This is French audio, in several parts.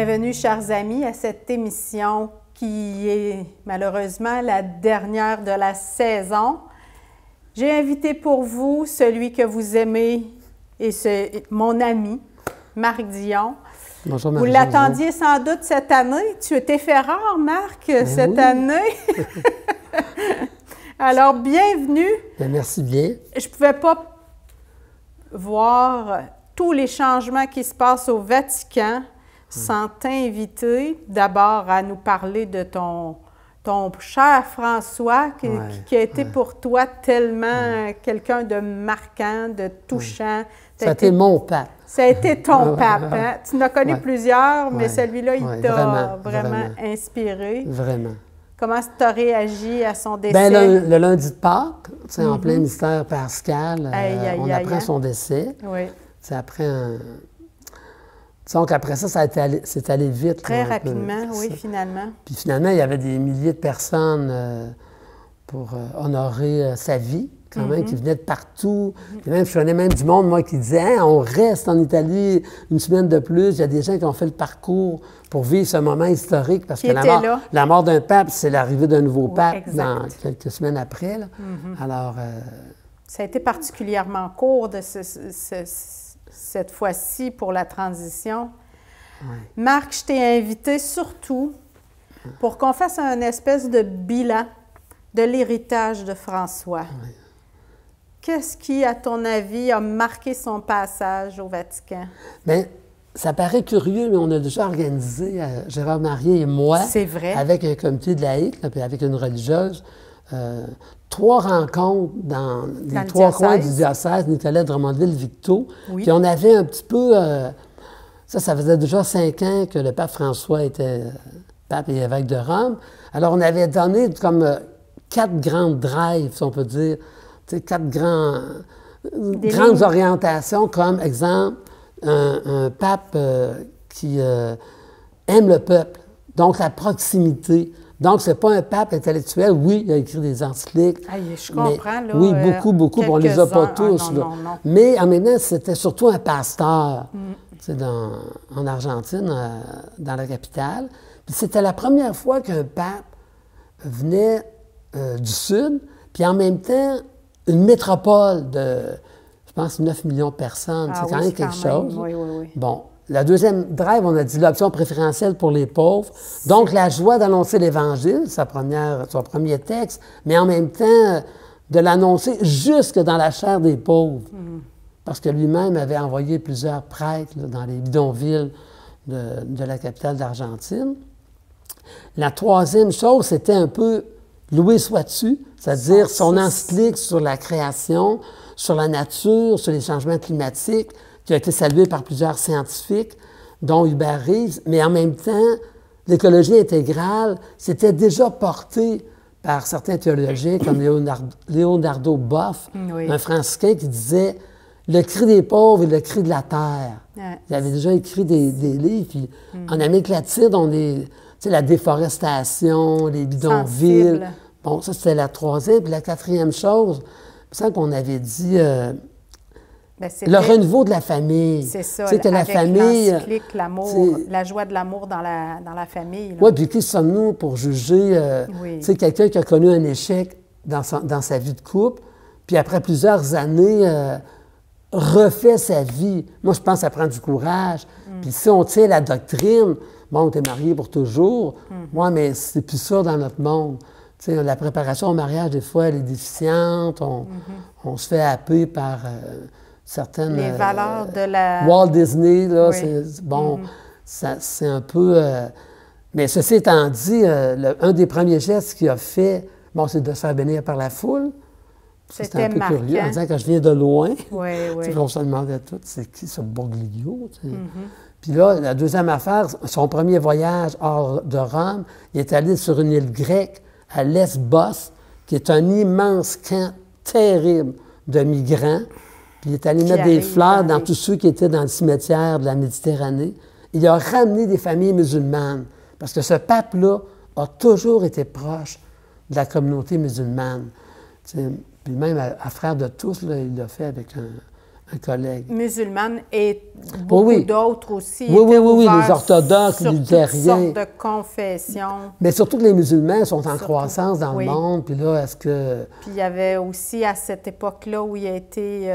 Bienvenue, chers amis, à cette émission qui est malheureusement la dernière de la saison. J'ai invité pour vous celui que vous aimez et mon ami, Marc Dion. Bonjour, vous l'attendiez sans doute cette année. Tu t'es fait rare, Marc, cette année. Alors, bienvenue. Bien, merci bien. Je ne pouvais pas voir tous les changements qui se passent au Vatican sans t'inviter d'abord à nous parler de ton cher François qui a été pour toi tellement quelqu'un de marquant, de touchant. Ça a été mon pape. Ça a été ton pape. Hein? Tu en as connu plusieurs, mais celui-là, il t'a vraiment inspiré. Vraiment. Comment tu as réagi à son décès? Bien, le lundi de Pâques, en plein mystère pascal, on apprend son décès. Oui. Après donc après ça, c'est allé vite. Très rapidement, oui, finalement. Puis finalement, il y avait des milliers de personnes pour honorer sa vie, quand même, qui venaient de partout. Puis même, je connais même du monde, moi, qui disait « on reste en Italie une semaine de plus ». Il y a des gens qui ont fait le parcours pour vivre ce moment historique, parce que la mort d'un pape, c'est l'arrivée d'un nouveau pape dans quelques semaines après. Là. Alors... ça a été particulièrement court de cette fois-ci pour la transition. Oui. Marc, je t'ai invité surtout pour qu'on fasse un espèce de bilan de l'héritage de François. Oui. Qu'est-ce qui, à ton avis, a marqué son passage au Vatican? Bien, ça paraît curieux, mais on a déjà organisé, Gérard Marier et moi, avec un comité de laïcs, puis avec une religieuse, 3 rencontres dans les 3 coins du diocèse, Nicolet, Drummondville, Victo. Oui. Puis on avait un petit peu... ça faisait déjà 5 ans que le pape François était pape et évêque de Rome. Alors on avait donné comme 4 grandes drives, si on peut dire, 4 grandes orientations, comme exemple, un pape qui aime le peuple, donc la proximité. Donc, ce n'est pas un pape intellectuel. Oui, il a écrit des encycliques. Je comprends, là. Oui, beaucoup. On ne les a pas tous. Non. Mais en même temps, c'était surtout un pasteur en Argentine, dans la capitale. Puis c'était la première fois qu'un pape venait du Sud, puis en même temps, une métropole de, je pense, 9 millions de personnes. C'est quand même quelque chose. Oui. Bon. La deuxième drive, on a dit l'option préférentielle pour les pauvres. Donc, la joie d'annoncer l'Évangile, son premier texte, mais en même temps, de l'annoncer jusque dans la chair des pauvres. Parce que lui-même avait envoyé plusieurs prêtres dans les bidonvilles de la capitale d'Argentine. La troisième chose, c'était un peu « loué sois-tu », c'est-à-dire son encyclique sur la création, sur la nature, sur les changements climatiques, qui a été salué par plusieurs scientifiques, dont Hubert Reeves, mais en même temps, l'écologie intégrale s'était déjà portée par certains théologiens comme Leonardo Boff, un franciscain qui disait « le cri des pauvres et le cri de la terre ». Il avait déjà écrit des livres, puis en Amérique latine, on est, la déforestation, les bidonvilles. Bon, ça, c'était la troisième. Puis la quatrième chose, il me semble qu'on avait dit... le renouveau de la famille. C'est ça, avec la famille, l'encyclique, l'amour, la joie de l'amour dans la famille. Oui, puis qui sommes-nous pour juger quelqu'un qui a connu un échec dans sa vie de couple, puis après plusieurs années, refait sa vie. Moi, je pense que ça prend du courage. Puis si on tient la doctrine, bon, t'es marié pour toujours, moi, mais c'est plus ça dans notre monde. La préparation au mariage, des fois, elle est déficiente, on se fait happer par... certaines... Les valeurs de la... Walt Disney, là, c'est un peu... mais ceci étant dit, un des premiers gestes qu'il a fait, c'est de se faire bénir par la foule. C'était un peu curieux, en disant que je viens de loin. Oui. On se demandait tout, c'est qui ce Boglio? Puis là, la deuxième affaire, son premier voyage hors de Rome, il est allé sur une île grecque, à Lesbos, qui est un immense camp terrible de migrants. Puis il est allé mettre des fleurs dans tous ceux qui étaient dans le cimetière de la Méditerranée. Il a ramené des familles musulmanes, parce que ce pape-là a toujours été proche de la communauté musulmane. Puis même à Frères de tous, là, il l'a fait avec un collègue. Musulmane et beaucoup d'autres aussi. Oui, les orthodoxes, les luthériens. Toutes sortes de confessions. Mais surtout que les musulmans sont en croissance dans le monde. Puis là, est-ce que... Puis il y avait aussi à cette époque-là où il a été...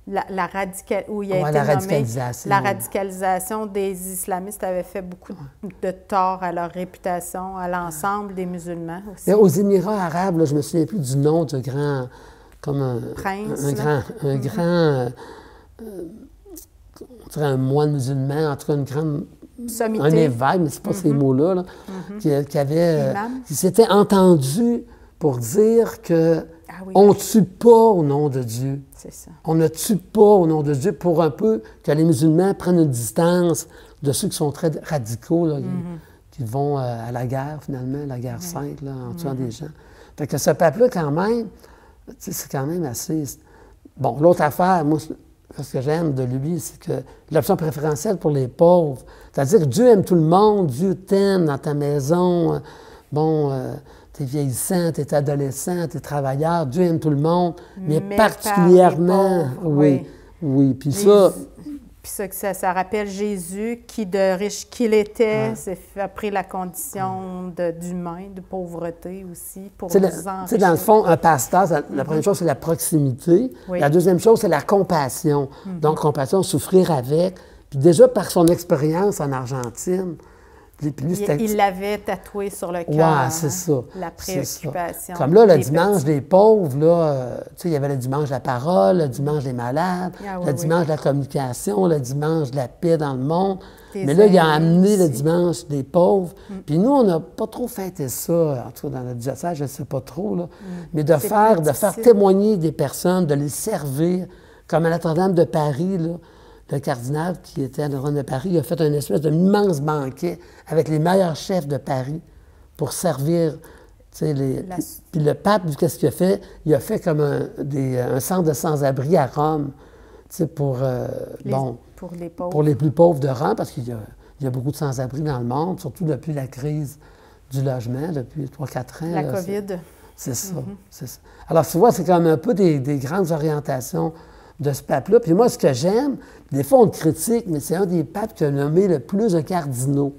la radicalisation des islamistes avait fait beaucoup de tort à leur réputation, à l'ensemble des musulmans aussi. Mais aux Émirats arabes, là, je me souviens plus du nom de grand... Comme un un moine musulman, en tout cas une grande... Sommité. Un évêque, mais c'est pas ces mots-là, qui s'était entendu pour dire que on ne tue pas au nom de Dieu. C'est ça. On ne tue pas au nom de Dieu pour un peu que les musulmans prennent une distance de ceux qui sont très radicaux, là, qui vont à la guerre, finalement, la guerre sainte, là, en tuant des gens. Fait que ce peuple-là, quand même, c'est quand même assez... Bon, l'autre affaire, moi, ce que j'aime de lui, c'est que l'option préférentielle pour les pauvres, c'est-à-dire que Dieu aime tout le monde, Dieu t'aime dans ta maison, t'es vieillissant, t'es adolescent, t'es travailleur, Dieu aime tout le monde, mais particulièrement... Oui. Puis ça... Puis ça rappelle Jésus, qui de riche qu'il était, a pris la condition d'humain, de pauvreté aussi, pour nous enrichir. Dans le fond, un pasteur, la première chose, c'est la proximité. La deuxième chose, c'est la compassion. Donc, compassion, souffrir avec. Puis déjà, par son expérience en Argentine, il l'avait tatoué sur le cœur, c'est ça. La préoccupation. Comme là, le dimanche des pauvres, là, il y avait le dimanche de la parole, le dimanche des malades, le dimanche de la communication, le dimanche de la paix dans le monde. Mais là, il a amené le dimanche des pauvres. Puis nous, on n'a pas trop fêté ça, en tout cas dans notre diocèse, je ne sais pas trop, là. Mais de faire témoigner des personnes, de les servir, comme à Notre-Dame de Paris, là. Le cardinal qui était à Notre-Dame de Paris, il a fait une espèce d'immense banquet avec les meilleurs chefs de Paris pour servir. Puis le pape, qu'est-ce qu'il a fait? Il a fait comme un centre de sans-abri à Rome, pour les pauvres. Pour les plus pauvres de Rome, parce qu'il y a beaucoup de sans-abri dans le monde, surtout depuis la crise du logement, depuis 3-4 ans. La COVID. C'est ça, c'est ça. Alors, tu vois, c'est comme un peu des grandes orientations de ce pape-là. Puis moi, ce que j'aime, des fois on le critique, mais c'est un des papes qui a nommé le plus de cardinaux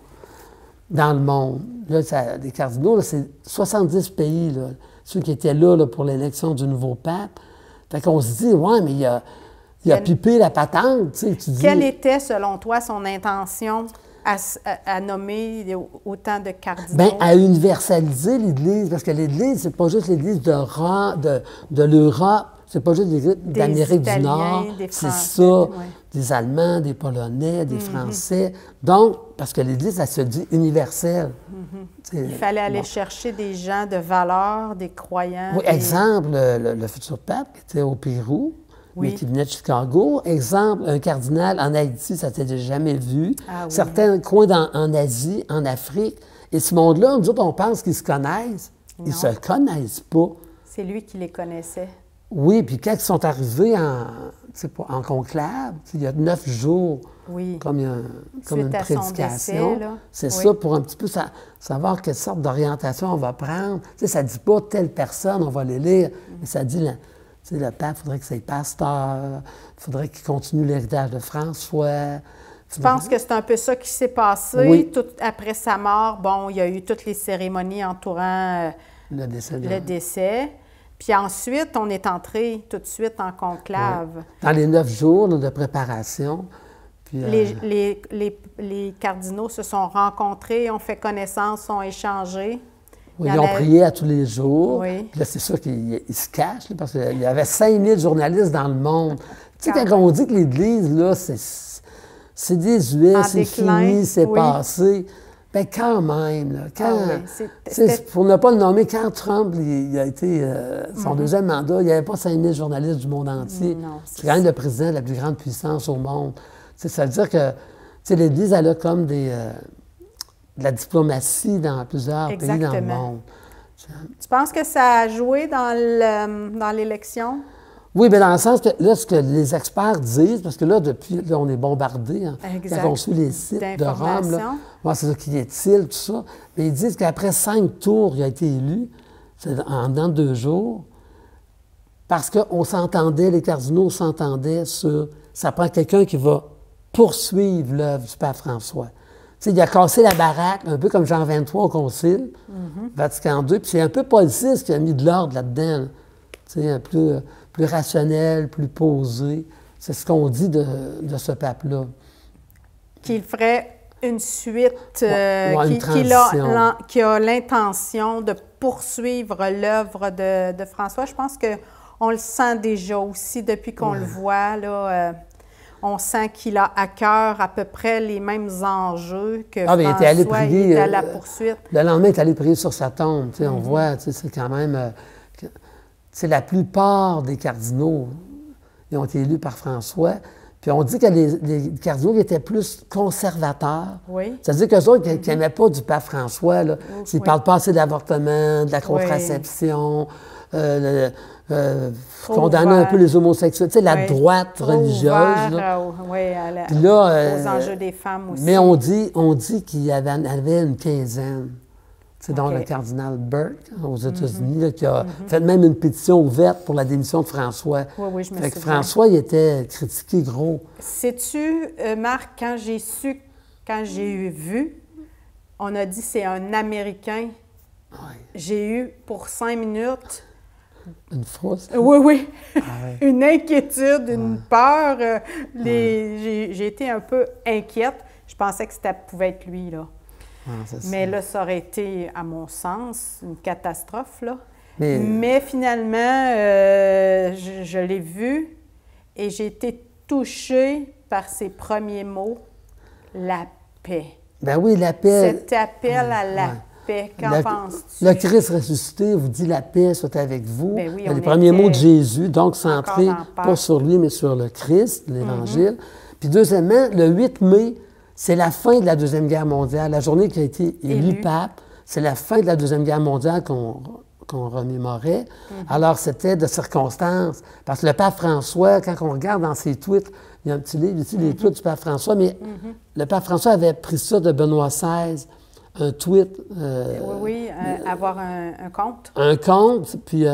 dans le monde. Là, des cardinaux, c'est 70 pays, là, ceux qui étaient là, pour l'élection du nouveau pape. Fait qu'on se dit, ouais, mais il a pipé la patente, tu dis. Quelle était, selon toi, son intention à nommer autant de cardinaux? Bien, à universaliser l'Église, parce que l'Église, c'est pas juste l'Église de l'Europe, c'est pas juste l'Église d'Amérique du Nord, c'est ça, des Allemands, des Polonais, des Français. Donc, parce que l'Église, elle se dit universelle. Il fallait aller chercher des gens de valeur, des croyants. Oui, exemple, le futur pape qui était au Pérou, mais qui venait de Chicago. Exemple, un cardinal en Haïti, ça ne s'était jamais vu. Certains coins en Asie, en Afrique. Et ce monde-là, nous autres, on pense qu'ils se connaissent. Ils ne se connaissent pas. C'est lui qui les connaissait. Oui, puis quand ils sont arrivés en conclave, il y a 9 jours, comme une prédication. C'est ça, pour un petit peu savoir quelle sorte d'orientation on va prendre. Ça ne dit pas telle personne, on va les lire, mais ça dit... le pape, il faudrait que c'est pasteur, il faudrait qu'il continue l'héritage de François. Tu penses que c'est un peu ça qui s'est passé? Oui. Tout après sa mort, il y a eu toutes les cérémonies entourant le décès. Puis ensuite, on est entré tout de suite en conclave. Oui. Dans les 9 jours de préparation. Puis, les cardinaux se sont rencontrés, ont fait connaissance, ont échangé. Oui, ils ont prié à tous les jours. Oui. Puis là, c'est sûr qu'ils se cachent, là, parce qu'il y avait 5000 journalistes dans le monde. Tu sais, quand on dit que l'Église, là, c'est désuet, c'est fini, c'est passé, bien quand même, là, pour ne pas le nommer, quand Trump il a été son deuxième mandat, il n'y avait pas 5000 journalistes du monde entier. C'est quand même le président de la plus grande puissance au monde. T'sais, ça veut dire que l'Église, elle a comme de la diplomatie dans plusieurs pays dans le monde. Tu penses que ça a joué dans l'élection? Oui, bien dans le sens que là, ce que les experts disent, parce que là, là, on est bombardés, quand on suit les sites de Rome, c'est ça, qui est-il, tout ça. Mais ils disent qu'après 5 tours, il a été élu, c'est en 2 jours, parce qu'on s'entendait, les cardinaux s'entendaient sur... Ça prend quelqu'un qui va poursuivre l'œuvre du pape François. Tu sais, il a cassé la baraque, un peu comme Jean XXIII au Concile, Vatican II, puis c'est un peu Paul VI qui a mis de l'ordre là-dedans, là. Tu sais, plus rationnel, plus posé. C'est ce qu'on dit de ce pape-là. Qu'il ferait une suite, une qui a l'intention de poursuivre l'œuvre de François. Je pense qu'on le sent déjà aussi depuis qu'on le voit, là. On sent qu'il a à cœur à peu près les mêmes enjeux que François. Il était allé prier, il est à la poursuite. Le lendemain, il est allé prier sur sa tombe. Tu sais, on voit, tu sais, c'est quand même... la plupart des cardinaux, ils ont été élus par François. Puis on dit que les cardinaux étaient plus conservateurs. Oui. C'est-à-dire qu'eux autres, qui n'aimaient pas du pape François, là, s'ils ne parlent pas assez d'avortement, de la contraception, condamner un peu les homosexuels, tu sais, la droite religieuse. Aux enjeux des femmes aussi. Mais on dit qu'il y avait une quinzaine. C'est donc le cardinal Burke, aux États-Unis, là, qui a fait même une pétition ouverte pour la démission de François. Oui, je me souviens. François, il était critiqué gros. Sais-tu, Marc, quand j'ai vu, on a dit c'est un Américain. Ouais. J'ai eu pour 5 minutes... Une frousse? Oui. Une inquiétude, une peur. J'ai été un peu inquiète. Je pensais que ça pouvait être lui, là. Mais là, ça aurait été, à mon sens, une catastrophe, là. Mais finalement, je l'ai vu et j'ai été touchée par ses premiers mots, la paix. Ben oui, la paix. Cet appel à la paix, qu'en penses-tu? Le Christ ressuscité vous dit la paix soit avec vous. Ben oui, les premiers mots de Jésus, donc centrés pas sur lui, mais sur le Christ, l'Évangile. Puis deuxièmement, le 8 mai, c'est la fin de la Deuxième Guerre mondiale. La journée qui a été élu pape, c'est la fin de la Deuxième Guerre mondiale qu'on remémorait. Alors, c'était de circonstances. Parce que le pape François, quand on regarde dans ses tweets, il y a un petit livre ici, les tweets du pape François, mais le pape François avait pris ça de Benoît XVI, un tweet. Avoir un compte. Un compte, puis...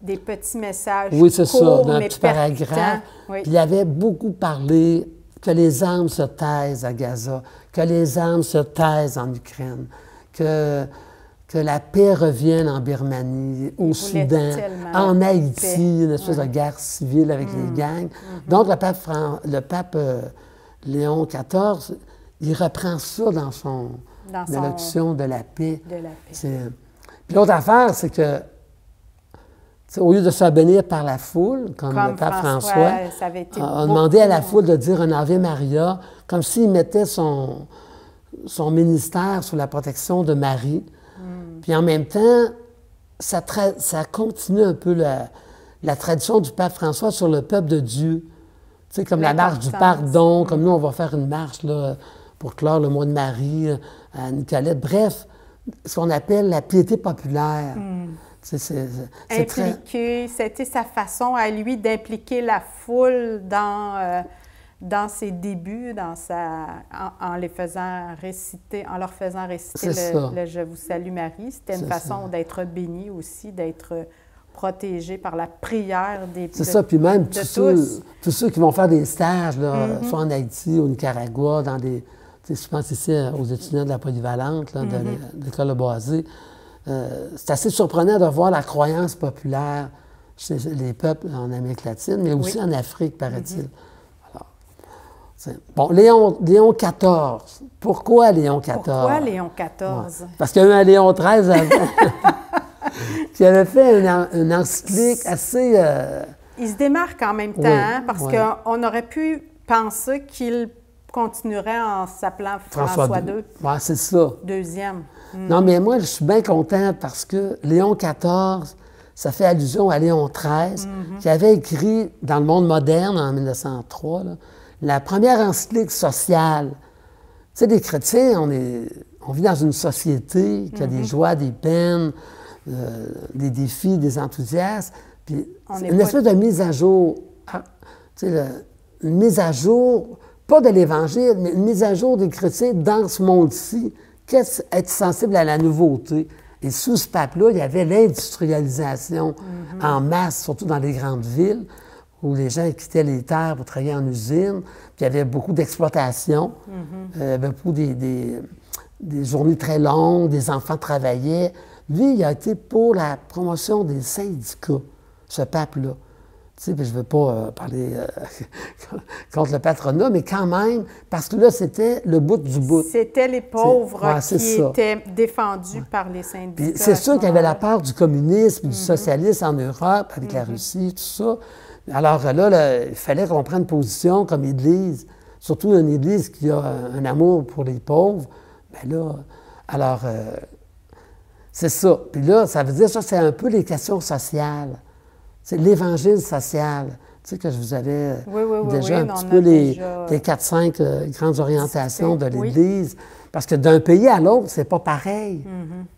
des petits messages oui, c'est ça, d'un petit percutants. paragraphe. Puis il avait beaucoup parlé que les armes se taisent à Gaza, que les armes se taisent en Ukraine, que la paix revienne en Birmanie, au Soudan, en Haïti, une espèce de guerre civile avec les gangs. Donc, le pape Léon XIV, il reprend ça dans son allocution de la paix. Puis l'autre affaire, c'est que au lieu de se bénir par la foule, comme le pape François a demandé à la foule de dire un Ave Maria, comme s'il mettait son ministère sous la protection de Marie. Puis en même temps, ça continue un peu la tradition du pape François sur le peuple de Dieu. Tu sais, comme la marche du pardon, comme nous, on va faire une marche là, pour clore le mois de Marie à Nicolette. Bref, ce qu'on appelle la piété populaire. Impliqué, c'était sa façon à lui d'impliquer la foule dans ses débuts, en leur faisant réciter le Je vous salue Marie. C'était une façon d'être béni aussi, d'être protégé par la prière des C'est ça, puis même tous ceux qui vont faire des stages, là, soit en Haïti, au Nicaragua, dans des... Je pense ici aux étudiants de la polyvalente, là, de l'école de Boisé. C'est assez surprenant de voir la croyance populaire chez les peuples en Amérique latine, mais aussi en Afrique, paraît-il. Bon, Léon XIV. Pourquoi Léon XIV? Pourquoi Léon XIV? Ouais. Parce qu'il y a eu un Léon XIII avant, qui avait fait une encyclique assez... Il se démarque en même temps, parce qu'on aurait pu penser qu'il continuerait en s'appelant François II. Oui, c'est ça. Deuxième. Non, mais moi, je suis bien content parce que Léon XIV, ça fait allusion à Léon XIII, qui avait écrit dans Le Monde moderne, en 1903, là, la première encyclique sociale. Tu sais, les chrétiens, on vit dans une société qui a des joies, des peines, des défis, des enthousiasmes. Puis une espèce de mise à jour. Tu sais, une mise à jour, pas de l'Évangile, mais une mise à jour des chrétiens dans ce monde-ci. Être sensible à la nouveauté, Et sous ce pape-là, il y avait l'industrialisation en masse, surtout dans les grandes villes, où les gens quittaient les terres pour travailler en usine. Puis il y avait beaucoup d'exploitation, il y avait beaucoup des journées très longues, des enfants travaillaient. Lui, il a été pour la promotion des syndicats, ce pape-là. Tu sais, puis je ne veux pas parler contre le patronat, mais quand même, parce que là, c'était le bout du bout. C'était les pauvres qui étaient défendus par les syndicats. C'est sûr qu'il y avait la part du communisme, du socialisme en Europe, avec la Russie, tout ça. Alors là, il fallait qu'on prenne position comme Église, surtout une Église qui a un amour pour les pauvres. Bien là, alors, c'est ça. Puis là, ça veut dire, ça, c'est un peu les questions sociales. C'est l'Évangile social. Tu sais que je vous avais déjà un petit peu les 4-5 grandes orientations de l'Église. Parce que d'un pays à l'autre, c'est pas pareil. Tu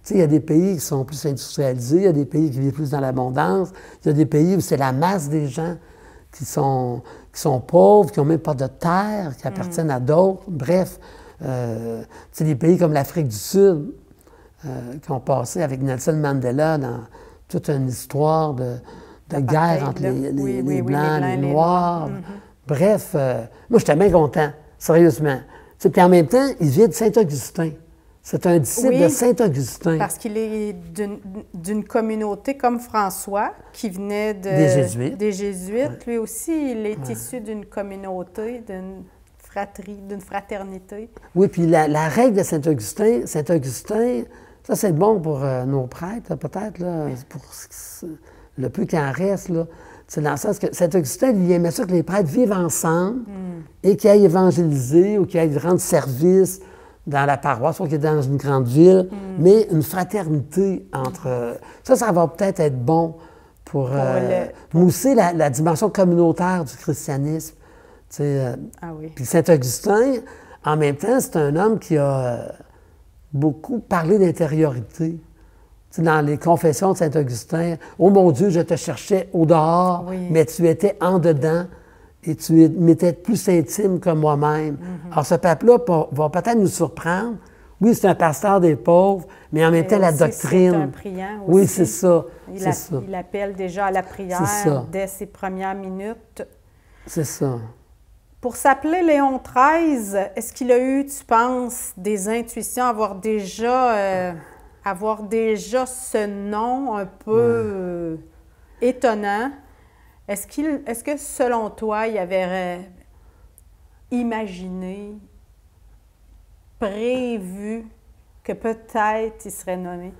sais, il y a des pays qui sont plus industrialisés, il y a des pays qui vivent plus dans l'abondance, il y a des pays où c'est la masse des gens qui sont pauvres, qui n'ont même pas de terre, qui appartiennent à d'autres. Bref, tu sais, des pays comme l'Afrique du Sud, qui ont passé avec Nelson Mandela dans toute une histoire de guerre entre les Blancs, les Noirs. Bref, moi, j'étais bien content, sérieusement. Puis en même temps, il vient de Saint-Augustin. C'est un disciple de Saint-Augustin. Parce qu'il est d'une communauté comme François, qui venait des Jésuites. Des Jésuites. Lui aussi, il est issu d'une communauté, d'une fratrie, d'une fraternité. Oui, puis la règle de Saint-Augustin, ça c'est bon pour nos prêtres, peut-être, là, pour le peu qu'il en reste, là. C'est dans le sens que Saint-Augustin, il aimait ça que les prêtres vivent ensemble et qu'ils aillent évangéliser ou qu'ils aillent rendre service dans la paroisse, ou qu'ils aient dans une grande ville, mais une fraternité entre... Ça va peut-être être bon pour mousser la dimension communautaire du christianisme. Puis Saint-Augustin, en même temps, c'est un homme qui a beaucoup parlé d'intériorité. Dans les confessions de Saint-Augustin, « Oh mon Dieu, je te cherchais au dehors, mais tu étais en dedans et tu m'étais plus intime que moi-même. Alors ce pape-là va peut-être nous surprendre. Oui, c'est un pasteur des pauvres, mais en même temps, la doctrine... C'est un priant aussi. Oui, c'est ça. Il appelle déjà à la prière dès ses premières minutes. C'est ça. Pour s'appeler Léon XIII, est-ce qu'il a eu, tu penses, des intuitions, avoir déjà ce nom un peu étonnant? Est-ce que, selon toi, il avait imaginé, prévu que peut-être il serait nommé?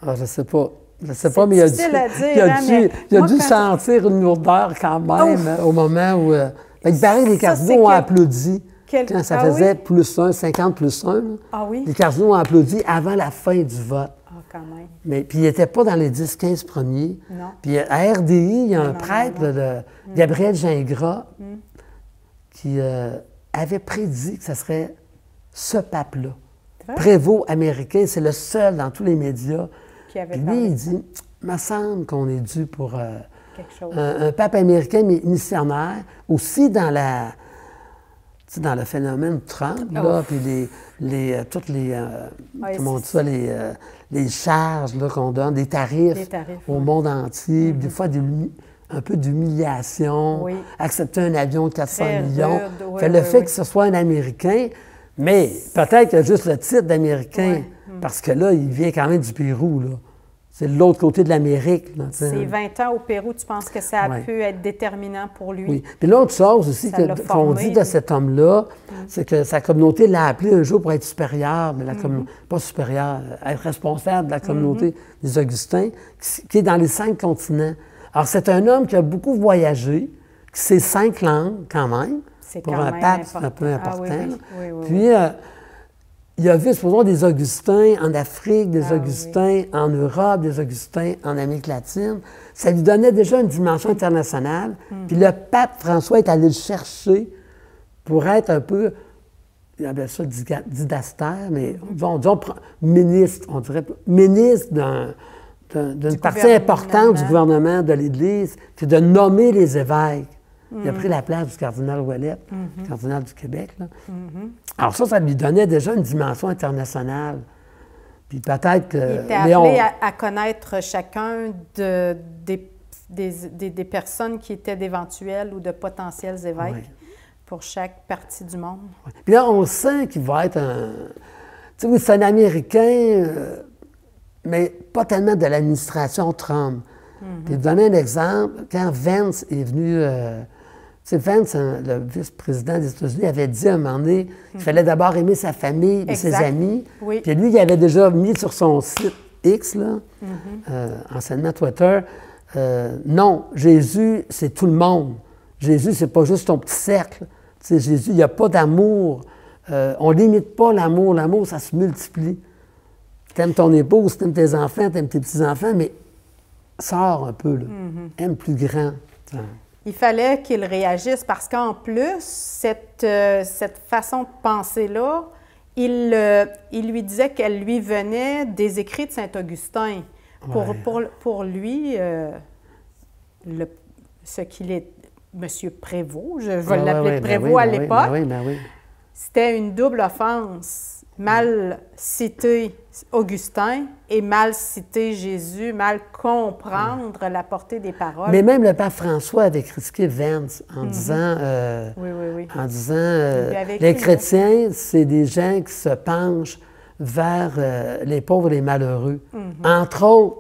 Ah, je ne sais pas. Je ne sais pas, mais il a dû sentir une lourdeur quand même au moment où... il paraît que les cardinaux ont applaudi. Quand ça faisait +1, 50 +1, là, les cardinaux ont applaudi avant la fin du vote. Quand même. Mais puis il n'était pas dans les 10-15 premiers. Non. Puis à RDI, il y a un prêtre, Gabriel Gingras, qui avait prédit que ce serait ce pape-là. Prévôt américain, c'est le seul dans tous les médias. Qui avait puis lui, il dit, il me semble qu'on est dû pour quelque chose. Un pape américain, mais missionnaire, aussi dans le phénomène Trump, là, puis toutes les comment on dit ça, les charges qu'on donne, des tarifs au monde entier, des fois un peu d'humiliation, accepter un avion de 400 millions. Le fait que ce soit un Américain, mais peut-être qu'il y a juste le titre d'Américain, parce que là, il vient quand même du Pérou, là. C'est de l'autre côté de l'Amérique. Ces 20 ans au Pérou, tu penses que ça a pu être déterminant pour lui? Oui. Puis l'autre chose aussi qu'on dit de cet homme-là, c'est que sa communauté l'a appelé un jour pour être supérieur de la communauté, pas supérieur, être responsable de la communauté des Augustins, qui est dans les 5 continents. Alors, c'est un homme qui a beaucoup voyagé, qui sait 5 langues quand même. Pour un pape, c'est un peu important. Puis, il a vu, supposons, des Augustins en Afrique, des Augustins en Europe, des Augustins en Amérique latine. Ça lui donnait déjà une dimension internationale. Puis le pape François est allé le chercher pour être un peu, il appelle ça didastère, mais disons ministre, on dirait, ministre d'une partie importante du gouvernement de l'Église, c'est de nommer les évêques. Il a pris la place du cardinal Ouellet, cardinal du Québec. Là. Alors ça lui donnait déjà une dimension internationale. Puis peut-être que Il était appelé à connaître chacun des personnes qui étaient d'éventuels ou de potentiels évêques pour chaque partie du monde. Oui. Puis là, on sent qu'il va être un... Tu sais, oui, c'est un Américain, mais pas tellement de l'administration Trump. Puis, je vais donner un exemple. Quand Vance est venu... tu sais, Vance, le vice-président des États-Unis, avait dit à un moment donné qu'il fallait d'abord aimer sa famille et ses amis. Oui. Puis lui, il avait déjà mis sur son site X, là, anciennement Twitter, non, Jésus, c'est tout le monde. Jésus, c'est pas juste ton petit cercle. Tu sais, Jésus, il n'y a pas d'amour. On ne limite pas l'amour. L'amour, ça se multiplie. Tu aimes ton épouse, tu aimes tes enfants, tu aimes tes petits-enfants, mais sors un peu, là. Aime plus grand. Il fallait qu'il réagisse parce qu'en plus, cette façon de penser-là, il lui disait qu'elle lui venait des écrits de Saint-Augustin. Pour lui, ce qu'il est, M. Prévost, je vais l'appeler Prévost à l'époque, c'était une double offense. Mal citer Augustin et mal citer Jésus, mal comprendre la portée des paroles. Mais même le pape François avait critiqué Vance en disant, les chrétiens, c'est des gens qui se penchent vers les pauvres et les malheureux. Entre autres,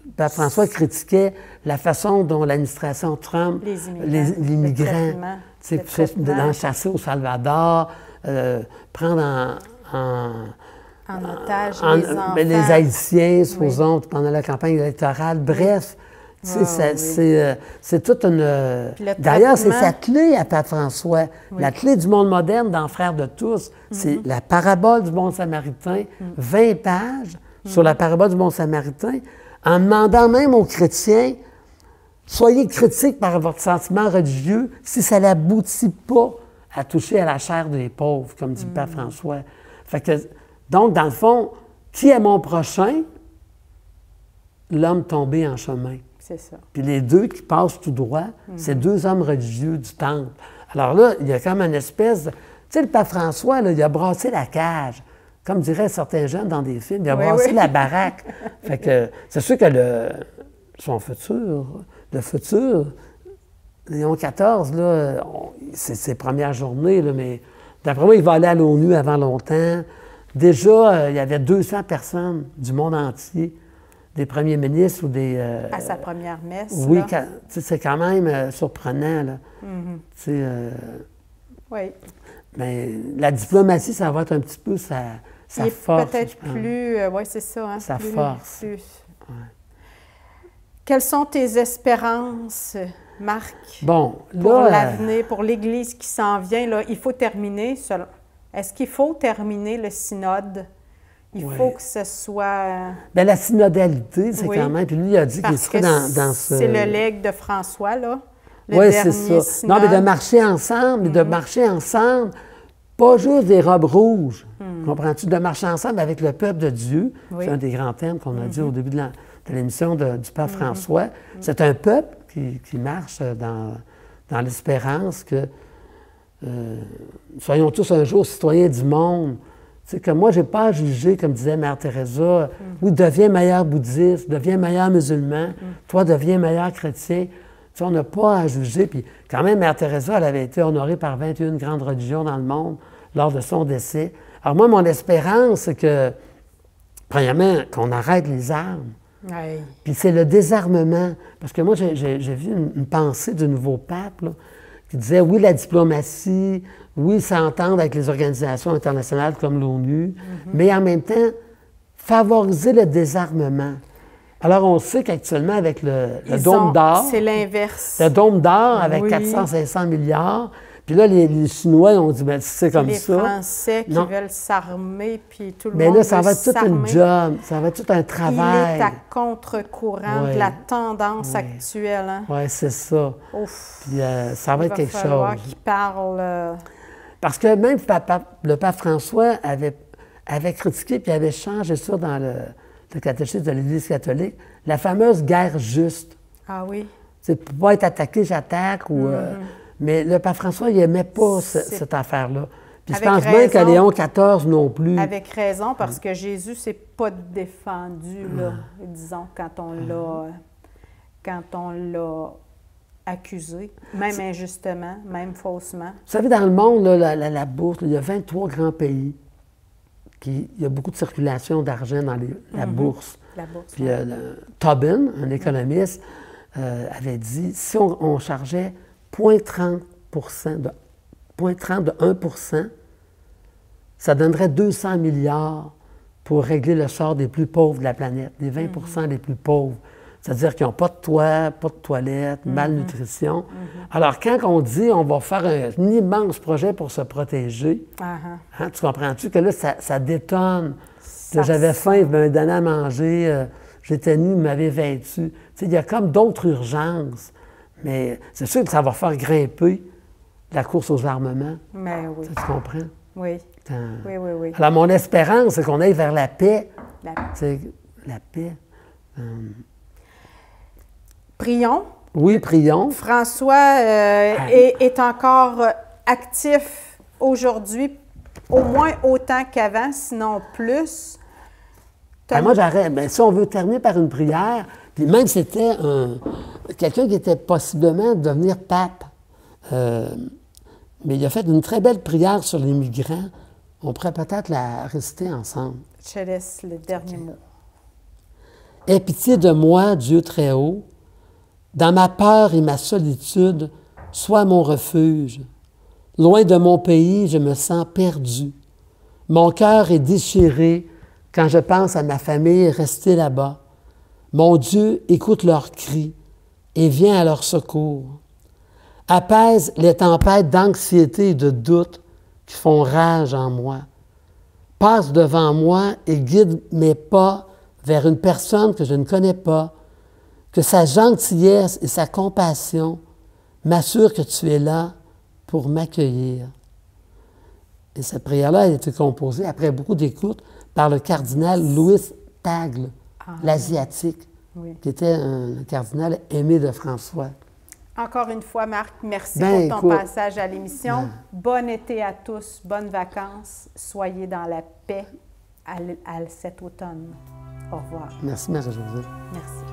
le pape François critiquait la façon dont l'administration Trump, les immigrants, l'enchasser au Salvador, prendre en otage les Haïtiens, supposons, pendant la campagne électorale. Bref, c'est toute une... D'ailleurs, c'est sa clé à Pape François. La clé du monde moderne dans Frères de tous, c'est la parabole du bon samaritain, 20 pages sur la parabole du bon samaritain, en demandant même aux chrétiens, soyez critiques par votre sentiment religieux si ça n'aboutit pas à toucher à la chair des pauvres, comme dit Pape François. Fait que, donc, dans le fond, qui est mon prochain? L'homme tombé en chemin. C'est ça. Puis les deux qui passent tout droit, c'est deux hommes religieux du temple. Alors là, il y a comme une espèce de... Tu sais, le Pape François, là, il a brassé la cage. Comme diraient certains jeunes dans des films, il a brassé la baraque. Fait que c'est sûr que son futur, Léon XIV, là, c'est ses premières journées, là, mais d'après moi, il va aller à l'ONU avant longtemps. Déjà, il y avait 200 personnes du monde entier, des premiers ministres ou des... à sa première messe. Oui, c'est quand même surprenant, là. Oui. Mais la diplomatie, ça va être un petit peu sa force. Peut-être plus... oui, c'est ça. Hein, sa force. Quelles sont tes espérances, Marc, pour l'avenir, pour l'Église qui s'en vient? Là, il faut terminer. Est-ce qu'il faut terminer le synode? Il faut que ce soit... Bien, la synodalité, c'est quand même... Puis lui, il a dit qu'il serait dans ce... C'est le legs de François, là. Oui, c'est ça. Synode. Non, mais de marcher ensemble, mais de marcher ensemble, pas juste des robes rouges. Comprends-tu? De marcher ensemble avec le peuple de Dieu. C'est un des grands thèmes qu'on a dit au début de l'émission du Pape François. C'est un peuple qui marche dans l'espérance que soyons tous un jour citoyens du monde. Tu sais, que moi, je n'ai pas à juger, comme disait Mère Teresa, oui, deviens meilleur bouddhiste, deviens meilleur musulman, toi, deviens meilleur chrétien. Tu sais, on n'a pas à juger. Puis quand même, Mère Teresa, elle avait été honorée par 21 grandes religions dans le monde lors de son décès. Alors moi, mon espérance, c'est que, premièrement, qu'on arrête les armes. Puis c'est le désarmement. Parce que moi, j'ai vu une pensée du nouveau pape, là, qui disait, oui, la diplomatie, oui, s'entendre avec les organisations internationales comme l'ONU, mais en même temps, favoriser le désarmement. Alors, on sait qu'actuellement, avec le Dôme d'or... C'est l'inverse. Le Dôme d'or, avec 400-500 milliards... Puis là, les Chinois ont dit, bien, c'est comme ça. Les Français qui veulent s'armer, puis tout le monde mais là, ça va être tout s'armer. un job, ça va être tout un travail. Il est à contre-courant de la tendance actuelle. Hein? Oui, c'est ça. Ouf. Puis ça va être quelque chose. Il va falloir qu'il parle... Parce que même le pape François avait critiqué, puis avait changé ça dans le catéchisme de l'Église catholique, la fameuse guerre juste. Ah oui? C'est pour ne pas être attaqué, j'attaque, ou... Mais le pape François, il n'aimait pas cette affaire-là. Puis je pense bien qu'à Léon XIV non plus. Avec raison, parce que Jésus s'est pas défendu, là, disons, quand on l'a accusé, même injustement, même faussement. Vous savez, dans le monde, là, la bourse, là, il y a 23 grands pays. Il y a beaucoup de circulation d'argent dans la bourse. La bourse. Puis Tobin, un économiste, avait dit, si on chargeait 0,30 de 1 ça donnerait 200 milliards pour régler le sort des plus pauvres de la planète, des 20 les plus pauvres. C'est-à-dire qu'ils n'ont pas de toit, pas de toilette, malnutrition. Alors, quand on dit on va faire un immense projet pour se protéger, hein, tu comprends-tu que là, ça détonne. J'avais faim, ils me donnaient à manger, j'étais nu, ils m'avaient vêtu. Tu sais, il y a comme d'autres urgences. Mais c'est sûr que ça va faire grimper la course aux armements. Mais oui. Ça, tu comprends? Oui. Oui. Alors, mon espérance, c'est qu'on aille vers la paix. La paix. Prions. Oui, prions. François est encore actif aujourd'hui, au moins autant qu'avant, sinon plus. Moi, j'arrête. Mais si on veut terminer par une prière, puis même si c'était quelqu'un qui était possiblement devenir pape, mais il a fait une très belle prière sur les migrants. On pourrait peut-être la réciter ensemble. Je te laisse le dernier mot. Aie pitié de moi, Dieu très haut. Dans ma peur et ma solitude, sois mon refuge. Loin de mon pays, je me sens perdu. Mon cœur est déchiré quand je pense à ma famille restée là-bas. Mon Dieu, écoute leurs cris et viens à leur secours. Apaise les tempêtes d'anxiété et de doute qui font rage en moi. Passe devant moi et guide mes pas vers une personne que je ne connais pas. Que sa gentillesse et sa compassion m'assurent que tu es là pour m'accueillir. Et cette prière-là a été composée, après beaucoup d'écoute, par le cardinal Louis Tagle, l'Asiatique, qui était un cardinal aimé de François. Encore une fois, Marc, merci pour ton passage à l'émission. Bon été à tous, bonnes vacances. Soyez dans la paix à cet automne. Au revoir. Merci, Marie-Josée. Merci.